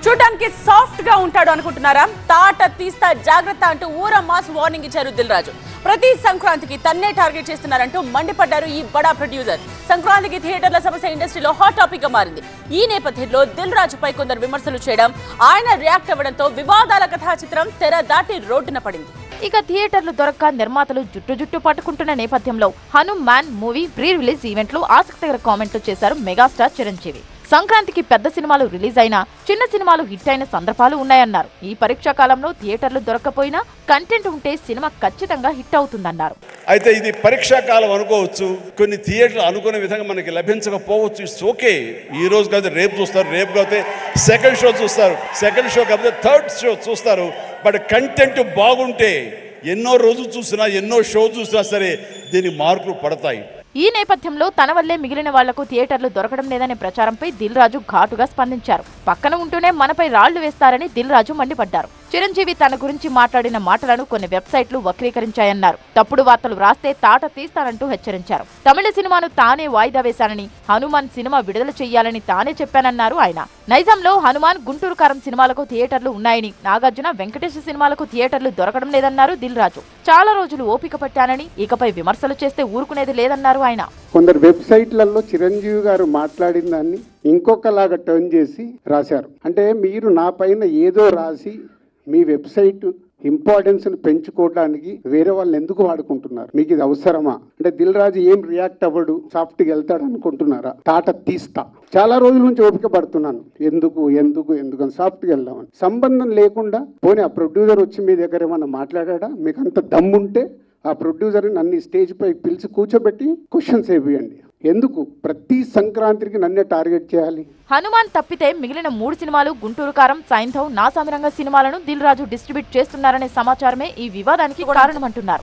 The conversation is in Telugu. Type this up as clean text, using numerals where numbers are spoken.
చూడడానికి సాఫ్ట్ గా ఉంటాడు అనుకుంటున్నారా? తాట తీస్తా జాగ్రత్త అంటూ ఊర మాస్ వార్నింగ్ ఇచ్చారు దిల్ రాజు. ప్రతి సంక్రాంతికి తన్నే టార్గెట్ చేస్తున్నారంటూ మండిపడ్డారు ఈ బడా ప్రొడ్యూసర్. సంక్రాంతికి థియేటర్ల సమస్య ఇండస్ట్రీలో హాట్ టాపిక్ గా మారింది. ఈ నేపథ్యంలో దిల్ రాజుపై కొందరు విమర్శలు చేయడం, ఆయన రియాక్ట్ అవ్వడంతో వివాదాల కథా చిత్రం తెర దాటి రోడ్డున పడింది. ఇక థియేటర్లు దొరక్క నిర్మాతలు జుట్టు పట్టుకుంటున్న నేపథ్యంలో Hanuman movie pre release event లో ఆసక్తికర కామెంట్లు చేశారు మెగాస్టార్ చిరంజీవి. సంక్రాంతికి పెద్ద సినిమాలు రిలీజ్ అయినా చిన్న సినిమాలు హిట్ అయిన సందర్భాలు ఉన్నాయన్నారు. ఈ పరీక్షా కాలంలో థియేటర్లు దొరక్కపోయినా కంటెంట్ ఉంటే సినిమా ఖచ్చితంగా హిట్ అవుతుందన్నారు. అయితే ఇది పరీక్షా కాలం అనుకోవచ్చు, కొన్ని థియేటర్లు అనుకునే విధంగా మనకి లభించకపోవచ్చు. It's okay. ఈ రోజు కాదు రేపు చూస్తారు, రేపు కాకపోతే సెకండ్ షో చూస్తారు, సెకండ్ షో కాకపోతే థర్డ్ షో చూస్తారు. బట్ కంటెంట్ బాగుంటే ఎన్నో రోజులు చూసినా ఎన్నో షో చూసినా సరే దీని మార్కులు పడతాయి. ఈ నేపథ్యంలో తన వల్లే మిగిలిన వాళ్లకు థియేటర్లు దొరకడం లేదనే ప్రచారంపై దిల్ రాజు ఘాటుగా స్పందించారు. పక్కన ఉంటూనే మనపై రాళ్లు వేస్తారని దిల్ రాజు మండిపడ్డారు. చిరంజీవి తన గురించి మాట్లాడిన మాటలను కొన్ని వెబ్సైట్లు వక్రీకరించాయన్నారు. తప్పుడు వార్తలు రాస్తే తాట తీస్తానంటూ హెచ్చరించారు. తమిళ సినిమాను తానే వాయిదా వేశానని, హనుమాన్ సినిమా విడుదల చెయ్యాలని తానే చెప్పానన్నారు ఆయన. నైజాంలో హనుమాన్, గుంటూరు కారం సినిమాలకు థియేటర్లు ఉన్నాయని, నాగార్జున, వెంకటేష్ సినిమాలకు థియేటర్లు దొరకడం లేదన్నారు దిల్ రాజు. చాలా రోజులు ఓపిక పట్టానని, ఇకపై విమర్శలు చేస్తే ఊరుకునేది లేదన్నారు ఆయన. కొందరు వెబ్సైట్లలో చిరంజీవి గారు మాట్లాడిన దాన్ని ఇంకొకలాగా టర్న్ చేసి రాశారు. అంటే మీరు నా పైన ఏదో రాసి మీ వెబ్సైట్ ఇంపార్టెన్స్ని పెంచుకోవడానికి వేరే వాళ్ళని ఎందుకు వాడుకుంటున్నారు? మీకు ఇది అవసరమా? అంటే దిల్ రాజు ఏం రియాక్ట్ అవ్వడు, సాఫ్ట్గా వెళ్తాడు అనుకుంటున్నారా? తాట తీస్తా. చాలా రోజుల నుంచి ఓపిక పడుతున్నాను, ఎందుకు అని సాఫ్ట్గా వెళ్దామని. సంబంధం లేకుండా పోనీ ఆ ప్రొడ్యూసర్ వచ్చి మీ దగ్గర ఏమన్నా మాట్లాడా? మీకు అంత దమ్ముంటే ఆ ప్రొడ్యూసర్ని నన్ను స్టేజ్ పై పిలిచి కూర్చోబెట్టి క్వశ్చన్స్ వేయండి. ఎందుకు ప్రతి సంక్రాంతికి నన్నే టార్గెట్ చేయాలి? హనుమాన్ తప్పితే మిగిలిన 3 సినిమాలు గుంటూరు కారం, సైంధవ్, నా సామిరంగ సినిమాలను దిల్ రాజు డిస్ట్రిబ్యూట్ చేస్తున్నారనే సమాచారమే ఈ వివాదానికి కారణమంటున్నారు.